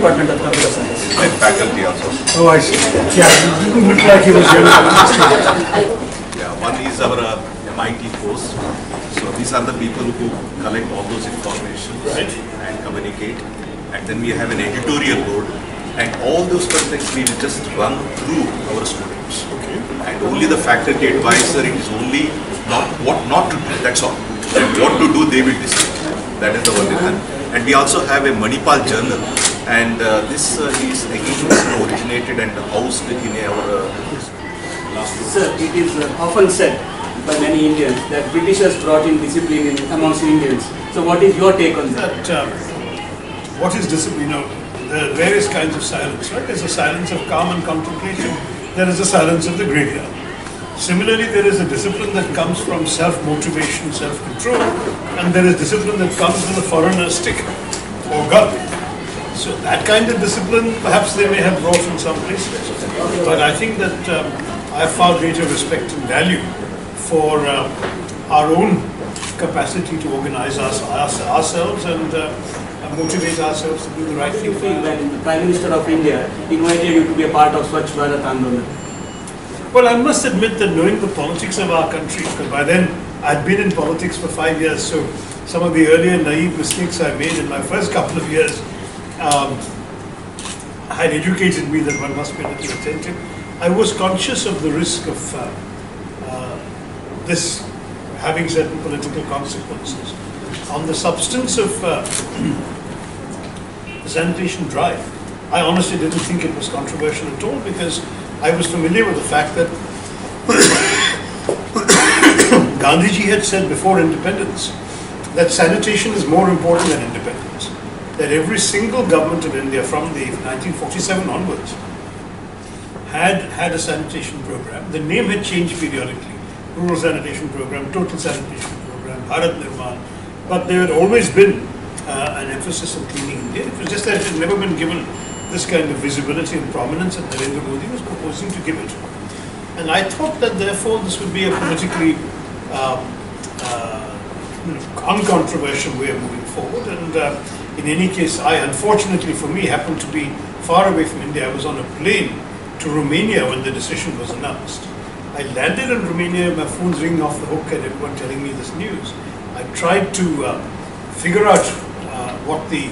Department of Computer Science. And faculty also. Oh, I see. Yeah, you look like he was young. Yeah, one is our MIT post. So these are the people who collect all those information and communicate. And then we have an editorial board. And all those contents we will just run through our students. Okay. And only the faculty advisor, it is only not what not to do, that's all. And what to do, they will decide. That is the only thing. And we also have a Manipal journal. And this is again originated and housed in our last book. Sir, it is often said by many Indians that Britishers brought in discipline amongst Indians. So what is your take on that? What is discipline? You know, there are various kinds of silence, right? There's a silence of calm and contemplation. There is a silence of the graveyard. Similarly, there is a discipline that comes from self-motivation, self-control, and there is discipline that comes with a foreigner's stick or gun. So that kind of discipline, perhaps they may have brought in some places. But I think that I have far greater respect and value for our own capacity to organize ourselves and motivate ourselves to do the right thing. Do you feel that the Prime Minister of India invited you to be a part of Swachh Bharat Andolan? Well, I must admit that knowing the politics of our country, because by then I'd been in politics for 5 years, so some of the earlier naive mistakes I made in my first couple of years had educated me that one must be a little attentive. I was conscious of the risk of this having certain political consequences. On the substance of the sanitation drive, I honestly didn't think it was controversial at all because I was familiar with the fact that Gandhiji had said before independence that sanitation is more important than independence. That every single government of India from the 1947 onwards had a sanitation program. The name had changed periodically. Rural sanitation program, total sanitation program, Bharat Nirman. But there had always been an emphasis on cleaning India. It was just that it had never been given this kind of visibility and prominence that Narendra Modi was proposing to give it. And I thought that therefore this would be a politically uncontroversial way of moving forward. And in any case, I unfortunately for me happened to be far away from India. I was on a plane to Romania when the decision was announced. I landed in Romania, my phone's ringing off the hook and everyone telling me this news. I tried to figure out what the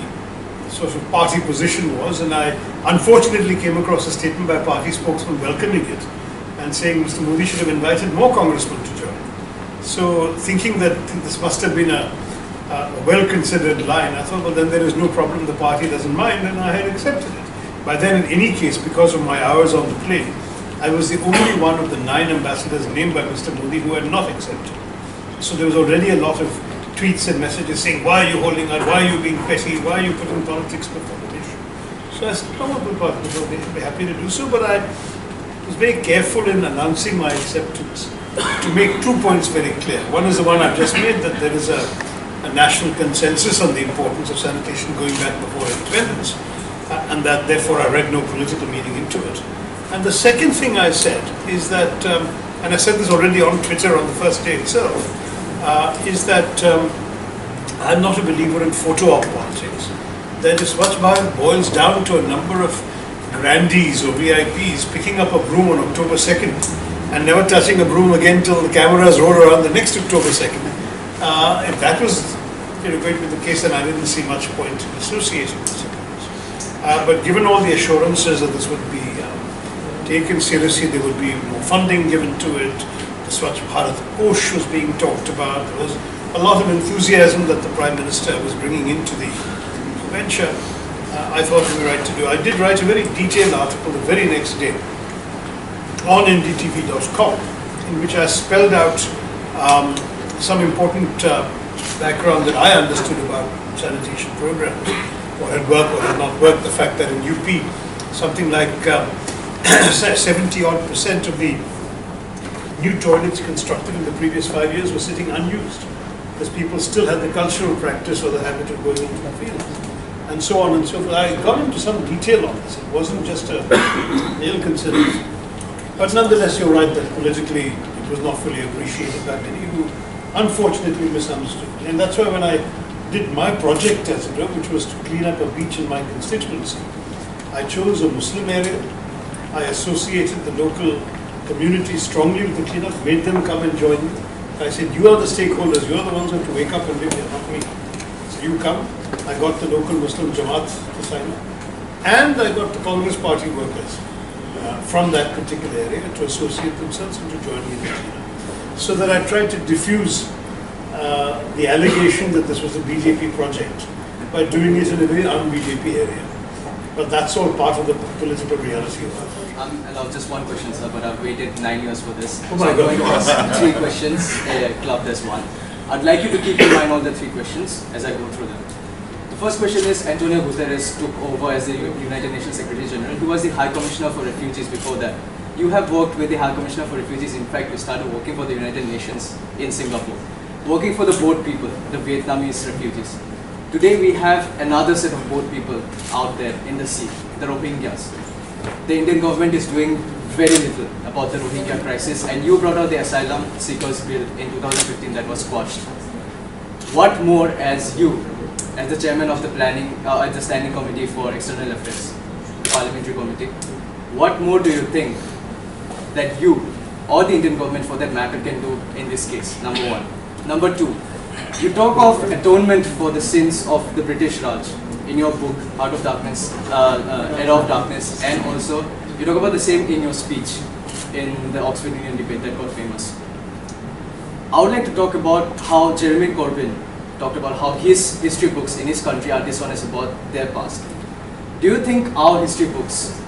sort of party position was, and I unfortunately came across a statement by a party spokesman welcoming it and saying Mr. Modi should have invited more congressmen to join. So thinking that this must have been a well-considered line, I thought, well then there is no problem, the party doesn't mind, and I had accepted it. By then, in any case, because of my hours on the plane, I was the only one of the 9 ambassadors named by Mr. Modi who had not accepted. So there was already a lot of tweets and messages saying, why are you holding out, why are you being petty, why are you putting politics before the nation? So I said, no, I'll be happy to do so, but I was very careful in announcing my acceptance to make 2 points very clear. One is the one I've just made, that there is a national consensus on the importance of sanitation going back before independence, and that therefore I read no political meaning into it. And the second thing I said is that, and I said this already on Twitter on the first day itself, is that I'm not a believer in photo op politics. That Swachh Bharat boils down to a number of grandees or VIPs picking up a broom on October 2nd and never touching a broom again till the cameras roll around the next October 2nd. If that was going to be the case, then I didn't see much point in associating this. But given all the assurances that this would be taken seriously, there would be more funding given to it, the Swachh Bharat Kosh was being talked about, there was a lot of enthusiasm that the Prime Minister was bringing into the venture. I thought it was right to do. I did write a very detailed article the very next day on ndtv.com in which I spelled out some important background that I understood about sanitation programs, what had worked, what had not worked, the fact that in UP something like 70-odd% of the new toilets constructed in the previous 5 years were sitting unused because people still had the cultural practice or the habit of going into the fields, and so on and so forth. I got into some detail on this. It wasn't just a ill-considered. But nonetheless, you're right that politically it was not fully appreciated by many who unfortunately misunderstood. And that's why when I did my project, as it were, which was to clean up a beach in my constituency, I chose a Muslim area. I associated the local community strongly with the cleanup, made them come and join me. I said, you are the stakeholders, you are the ones who have to wake up and live here, not me. So you come. I got the local Muslim Jamaat to sign up. And I got the Congress Party workers from that particular area to associate themselves and to join me in the cleanup. So that I tried to diffuse the allegation that this was a BJP project by doing it in a very un-BJP area. But that's all part of the political reality of it. I'm allowed just one question, sir, but I've waited 9 years for this. Oh so my I'm God. going to ask 3 questions, clubbed as one. I'd like you to keep in mind all the 3 questions as I go through them. The first question is, Antonio Guterres took over as the United Nations Secretary General. He was the High Commissioner for Refugees before that. You have worked with the High Commissioner for Refugees. In fact, you started working for the United Nations in Singapore, working for the boat people, the Vietnamese refugees. Today we have another set of boat people out there in the sea, the Rohingyas. The Indian government is doing very little about the Rohingya crisis, and you brought out the asylum seekers bill in 2015 that was squashed. What more, as you, as the chairman of the at the Standing Committee for External Affairs, the Parliamentary Committee, what more do you think that you or the Indian government for that matter can do in this case? Number one. Number two, you talk of atonement for the sins of the British Raj in your book, Heart of Darkness, Era of Darkness, and also you talk about the same in your speech in the Oxford Union debate that got famous. I would like to talk about how Jeremy Corbyn talked about how his history books in his country are dishonest about their past. Do you think our history books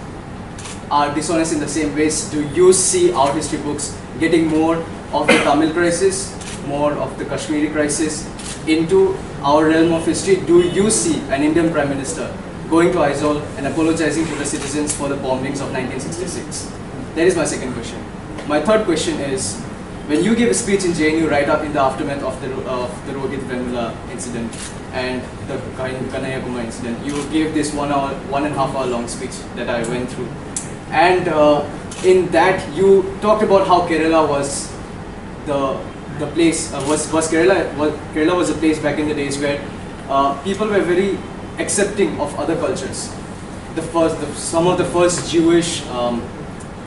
are dishonest in the same ways? Do you see our history books getting more of the Tamil crisis, more of the Kashmiri crisis into our realm of history? Do you see an Indian Prime Minister going to Aizawl and apologizing to the citizens for the bombings of 1966? That is my second question. My third question is, when you gave a speech in JNU right up in the aftermath of the Rohit Vemula incident and the Kanhaiya Kumar incident, you gave this 1.5 hour long speech that I went through. And in that you talked about how Kerala was the place, Kerala was a place back in the days where people were very accepting of other cultures. Some of the first Jewish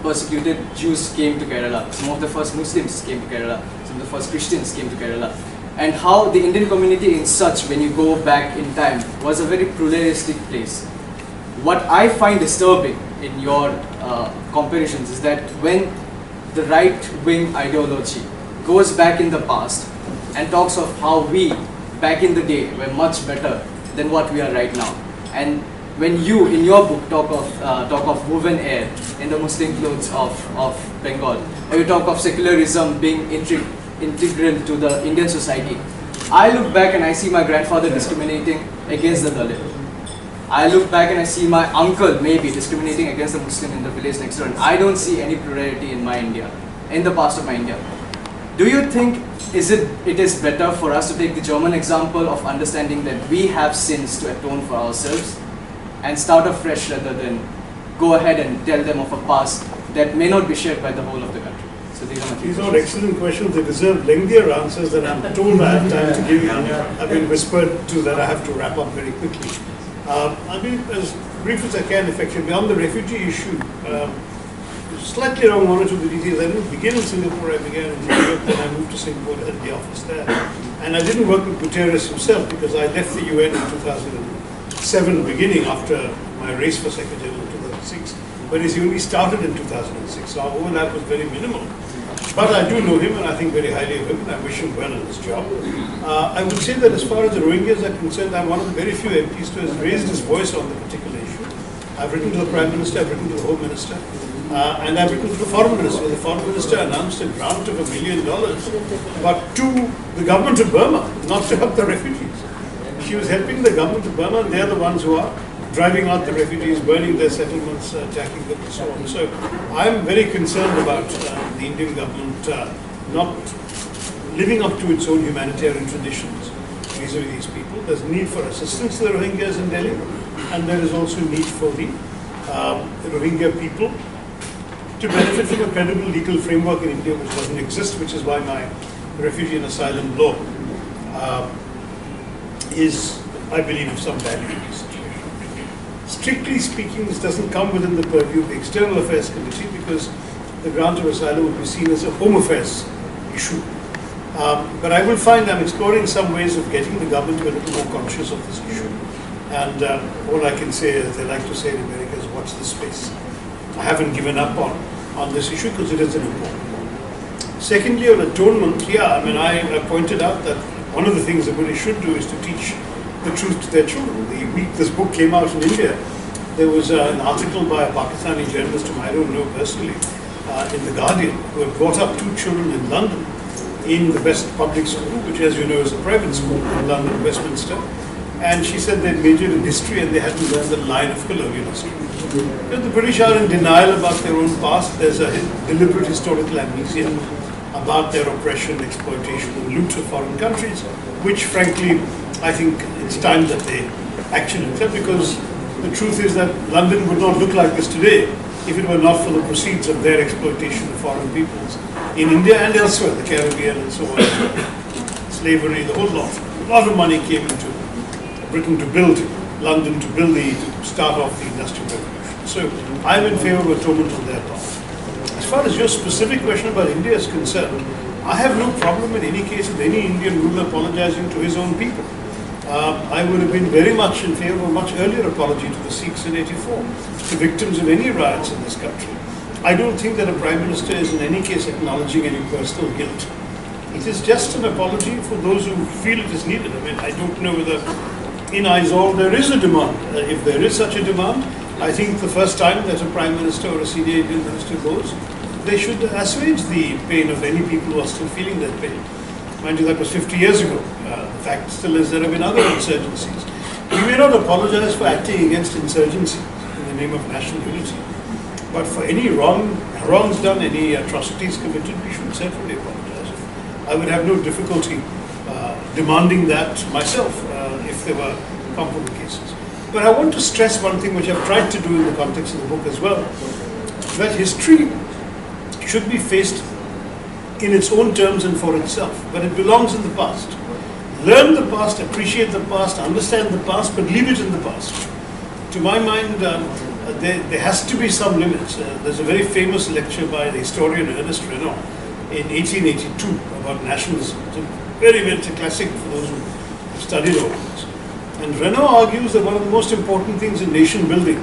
persecuted Jews came to Kerala, some of the first Muslims came to Kerala, some of the first Christians came to Kerala. And how the Indian community in such, when you go back in time, was a very pluralistic place. What I find disturbing in your comparisons is that when the right-wing ideology goes back in the past and talks of how we, back in the day, were much better than what we are right now. And when you, in your book, talk of woven air in the Muslim clothes of Bengal, or you talk of secularism being integral to the Indian society, I look back and I see my grandfather discriminating against the Dalit. I look back and I see my uncle maybe discriminating against the Muslim in the village next door. And I don't see any plurality in my India, in the past of my India. Do you think it is better for us to take the German example of understanding that we have sins to atone for ourselves and start afresh rather than go ahead and tell them of a past that may not be shared by the whole of the country? So these are excellent questions. They deserve lengthier answers than I'm told I have time to give you. I've been whispered to that I have to wrap up very quickly. I'll be as brief as I can, effectively. On the refugee issue, slightly wrong one or two of the details. I didn't begin in Singapore, I began in New York, then I moved to Singapore to head the office there. And I didn't work with Guterres himself because I left the UN in 2007, beginning after my race for Secretary in 2006. Whereas he only started in 2006, so our overlap was very minimal. But I do know him and I think very highly of him and I wish him well in his job. I would say that as far as the Rohingyas are concerned, I'm one of the very few MPs who has raised his voice on the particular issue. I've written to the Prime Minister, I've written to the Home Minister, and I've written to the Foreign Minister. The Foreign Minister announced a grant of $1 million, but to the government of Burma, not to help the refugees. She was helping the government of Burma, and they're the ones who are driving out the refugees, burning their settlements, attacking them and so on. So I'm very concerned about the Indian government not living up to its own humanitarian traditions vis-a-vis these people. There's need for assistance to the Rohingyas in Delhi, and there is also need for the Rohingya people to benefit from a credible legal framework in India which doesn't exist, which is why my refugee and asylum law is, I believe, of some value in this situation. Strictly speaking, this doesn't come within the purview of the External Affairs Committee because the grant of asylum would be seen as a Home Affairs issue. But I will find I'm exploring some ways of getting the government to be a little more conscious of this issue. And all I can say, as they like to say in America, is watch this space. I haven't given up on this issue because it is an important one. Secondly, on atonement, yeah, I mean, I pointed out that one of the things the British should do is to teach the truth to their children. The week this book came out in India, there was an article by a Pakistani journalist whom I don't know personally, in The Guardian, who had brought up 2 children in London in the best public school, which as you know is a private school in London, Westminster. And she said they'd majored in history and they hadn't learned the line of colonial history. Because the British are in denial about their own past. There's a deliberate historical amnesia about their oppression, exploitation, and loot of foreign countries, which frankly, I think it's time that they actually accept, because the truth is that London would not look like this today if it were not for the proceeds of their exploitation of foreign peoples in India and elsewhere, the Caribbean and so on. Slavery, the whole lot. A lot of money came into Britain to build London, to start off the Industrial Revolution. So I'm in favor of atonement on their part. As far as your specific question about India is concerned, I have no problem in any case with any Indian ruler apologizing to his own people. I would have been very much in favor of a much earlier apology to the Sikhs in '84, to victims of any riots in this country. I don't think that a Prime Minister is in any case acknowledging any personal guilt. It is just an apology for those who feel it is needed. I mean, I don't know whether in Aizawl there is a demand. If there is such a demand, I think the first time that a Prime Minister or a senior Indian minister goes, they should assuage the pain of any people who are still feeling that pain. Mind you, that was 50 years ago. The fact still is there have been other insurgencies. We may not apologize for acting against insurgency in the name of national unity, but for any wrongs done, any atrocities committed, we should certainly apologize. I would have no difficulty demanding that myself if there were comparable cases. But I want to stress one thing which I've tried to do in the context of the book as well, that history should be faced in its own terms and for itself, but it belongs in the past. Learn the past, appreciate the past, understand the past, but leave it in the past. To my mind, there has to be some limits. There's a very famous lecture by the historian Ernest Renan in 1882 about nationalism. It's a classic for those who have studied all this. And Renan argues that one of the most important things in nation building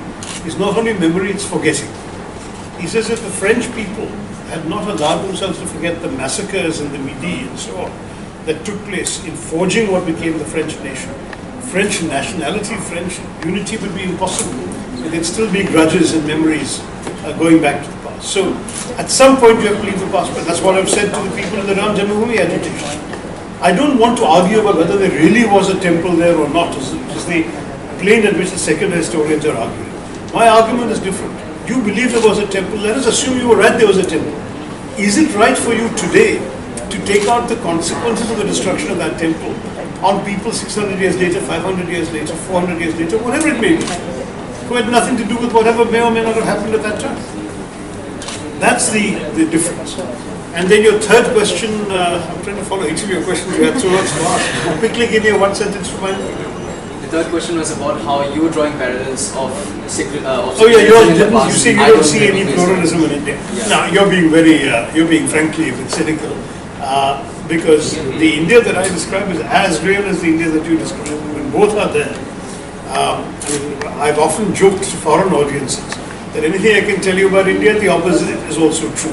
is not only memory, it's forgetting. He says if the French people had not allowed themselves to forget the massacres in the Midi and so on that took place in forging what became the French nation, French nationality, French unity would be impossible. There'd still be grudges and memories going back to the past. So at some point you have to leave the past, but that's what I've said to the people in the Ram Janmabhoomi agitation. I don't want to argue about whether there really was a temple there or not, which is the plane at which the secular historians are arguing. My argument is different. You believe there was a temple, let us assume you were right there was a temple. Is it right for you today to take out the consequences of the destruction of that temple on people 600 years later, 500 years later, 400 years later, whatever it may be, who had nothing to do with whatever may or may not have happened at that time? That's the difference. And then your third question, I'm trying to follow each of your questions, you had so much to ask. Quickly give me a one sentence for mine. The third question was about how you were drawing parallels of oh yeah, you say you don't see any pluralism in India. Yeah. Now you're being frankly a bit cynical, because the India that I describe is as real as the India that you describe. I mean, both are there. I've often joked to foreign audiences that anything I can tell you about India, the opposite is also true.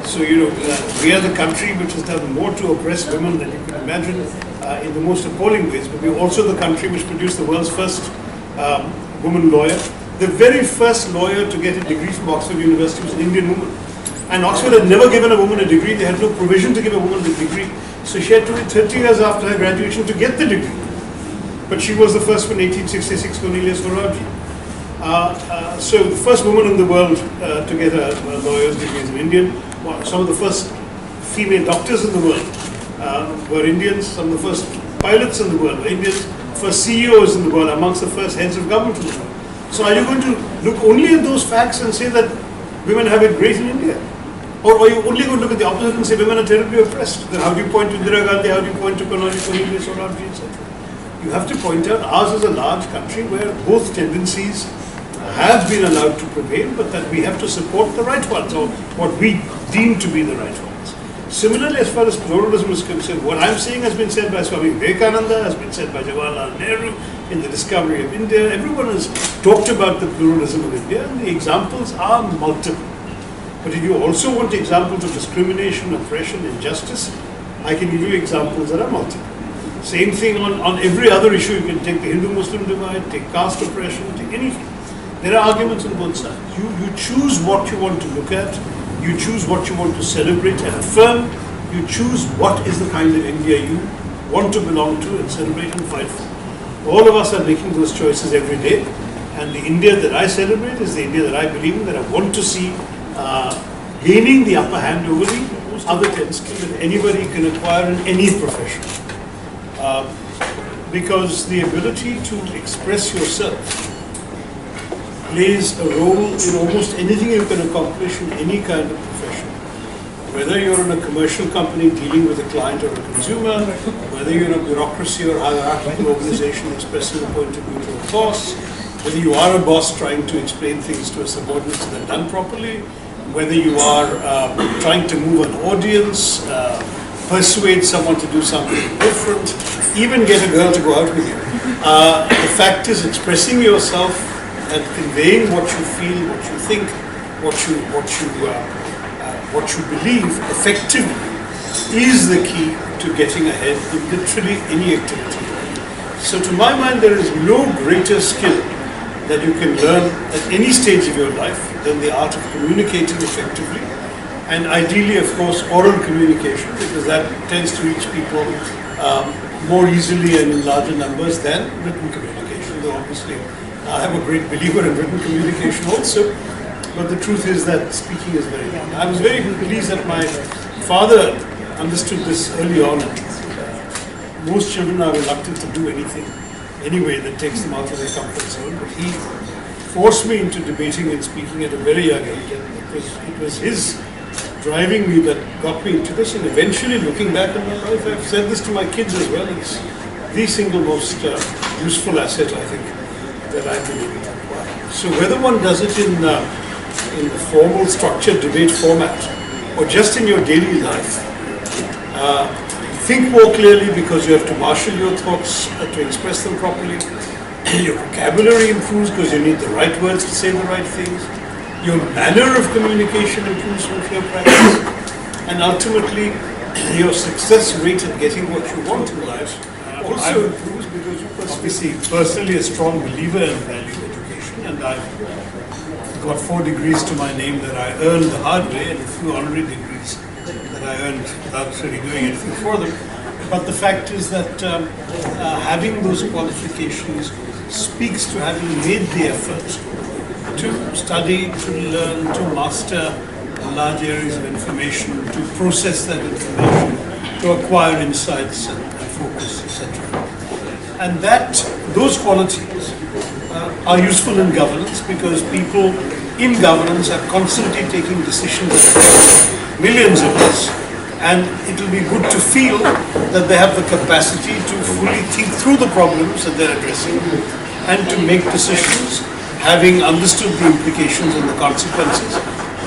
So, we are the country which has done more to oppress women than you can imagine in the most appalling ways, but we're also the country which produced the world's first woman lawyer. The very first lawyer to get a degree from Oxford University was an Indian woman. And Oxford had never given a woman a degree, they had no provision to give a woman a degree. So she had to wait 30 years after her graduation to get the degree. But she was the first one in 1866, Cornelia Swaraj. So the first woman in the world to get a lawyer's degree is an Indian. Some of the first female doctors in the world were Indians. Some of the first pilots in the world were Indians. First CEOs in the world, amongst the first heads of government in the world. So are you going to look only at those facts and say that women have it great in India? Or are you only going to look at the opposite and say women are terribly oppressed? Then how do you point to Indira Gandhi, how do you point to Cornelia Swaraj, etc.? you have to point out ours is a large country where both tendencies have been allowed to prevail, but that we have to support the right ones, or what we deem to be the right ones. Similarly, as far as pluralism is concerned, what I'm saying has been said by Swami Vivekananda, has been said by Jawaharlal Nehru in the discovery of India. Everyone has talked about the pluralism of India, and the examples are multiple. But if you also want examples of discrimination, oppression, injustice, I can give you examples that are multiple. Same thing on every other issue. You can take the Hindu-Muslim divide, take caste oppression, take anything. There are arguments on both sides. You choose what you want to look at, you choose what you want to celebrate and affirm, you choose what is the kind of India you want to belong to and celebrate and fight for. All of us are making those choices every day, and the India that I celebrate is the India that I believe in, that I want to see gaining the upper hand over the most other skills that anybody can acquire in any profession. Because the ability to express yourself plays a role in almost anything you can accomplish in any kind of profession. Whether you're in a commercial company dealing with a client or a consumer, whether you're in a bureaucracy or hierarchical organization expressing a point of view to a boss, whether you are a boss trying to explain things to a subordinate so they're done properly, whether you are trying to move an audience, persuade someone to do something different, even get a girl to go out with you. The fact is, expressing yourself and conveying what you feel, what you think, what you believe effectively is the key to getting ahead in literally any activity. So to my mind, there is no greater skill that you can learn at any stage of your life than the art of communicating effectively, and ideally, of course, oral communication, because that tends to reach people more easily and in larger numbers than written communication, though obviously I am a great believer in written communication also, but the truth is that speaking is very important. I was very pleased that my father understood this early on. Most children are reluctant to do anything anyway that takes them out of their comfort zone, but he forced me into debating and speaking at a very young age, and it was his driving me that got me into this, and eventually, looking back on my life, I've said this to my kids as well, it's the single most useful asset, I think, that I believe in. So whether one does it in the formal structured debate format or just in your daily life, think more clearly because you have to marshal your thoughts to express them properly. Your vocabulary improves because you need the right words to say the right things. Your manner of communication improves with your practice. And ultimately, your success rate at getting what you want in life also improves because you obviously personally a strong believer in value education, and I've got 4 degrees to my name that I earned the hard way and a few honorary degrees that I earned without really doing anything for them. But the fact is that having those qualifications speaks to having made the effort to study, to learn, to master large areas of information, to process that information, to acquire insights and focus, etc. And those qualities are useful in governance because people in governance are constantly taking decisions that millions of us, and it will be good to feel that they have the capacity to fully think through the problems that they're addressing and to make decisions having understood the implications and the consequences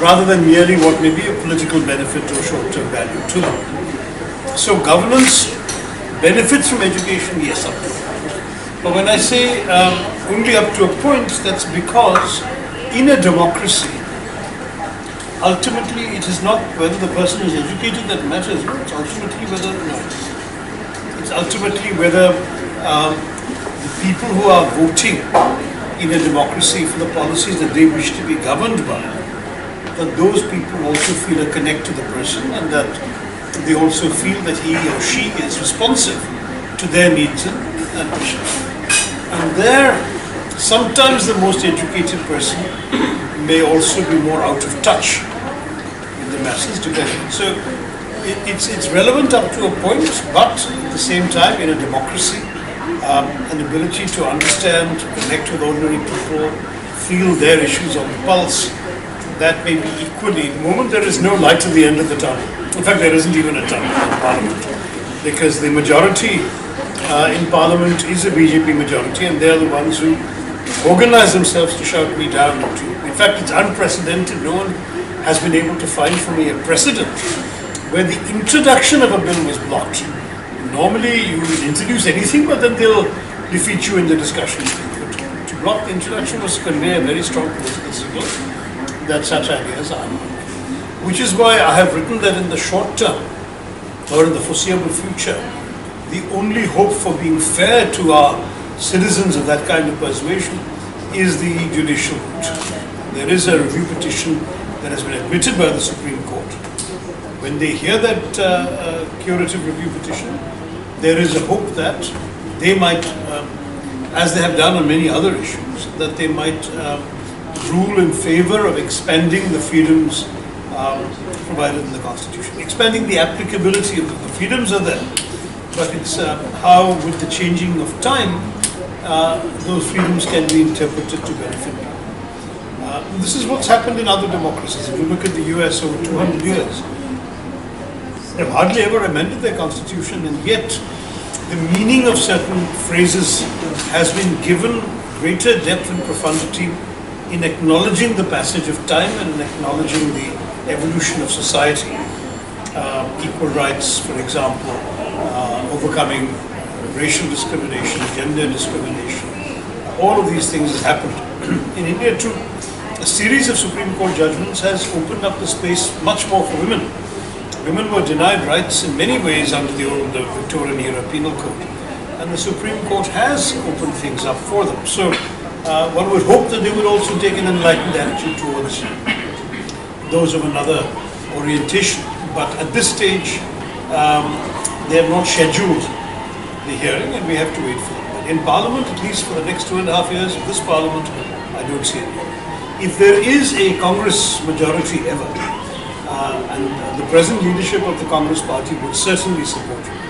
rather than merely what may be a political benefit or short-term value to them. So governance benefits from education, yes, up to a point. But when I say only up to a point, that's because in a democracy, ultimately it is not whether the person is educated that matters, it's ultimately whether, it's ultimately whether the people who are voting in a democracy for the policies that they wish to be governed by, that those people also feel a connect to the person and that they also feel that he or she is responsive to their needs and wishes. And there, sometimes the most educated person may also be more out of touch with the masses, depending. So it's relevant up to a point, but at the same time, in a democracy, an ability to understand, to connect with ordinary people, feel their issues on the pulse, that may be equally. At the moment, there is no light at the end of the tunnel. In fact, there isn't even a tunnel in Parliament, because the majority in Parliament is a BJP majority, and they are the ones who organize themselves to shout me down. In fact, it's unprecedented. No one has been able to find for me a precedent where the introduction of a bill was blocked. Normally, you introduce anything, but then they'll defeat you in the discussion. But to block the introduction was to convey a very strong political signal that such ideas are not. Which is why I have written that in the short term, or in the foreseeable future, the only hope for being fair to our citizens of that kind of persuasion is the judicial route. There is a review petition that has been admitted by the Supreme Court. When they hear that curative review petition, there is a hope that they might, as they have done on many other issues, that they might rule in favor of expanding the freedoms provided in the Constitution. Expanding the applicability of the freedoms are there, but it's how, with the changing of time, those freedoms can be interpreted to benefit people. This is what's happened in other democracies. If you look at the US over 200 years, they've hardly ever amended their constitution, and yet the meaning of certain phrases has been given greater depth and profundity in acknowledging the passage of time and in acknowledging the evolution of society. Equal rights, for example, overcoming racial discrimination, gender discrimination. All of these things have happened. In India too, a series of Supreme Court judgments has opened up the space much more for women. Women were denied rights in many ways under the old Victorian era penal code, and the Supreme Court has opened things up for them. So one would hope that they would also take an enlightened attitude towards those of another orientation. But at this stage, they have not scheduled the hearing, and we have to wait for it. But in Parliament, at least for the next 2.5 years of this Parliament, I don't see it. If there is a Congress majority ever, and the present leadership of the Congress party would certainly support it,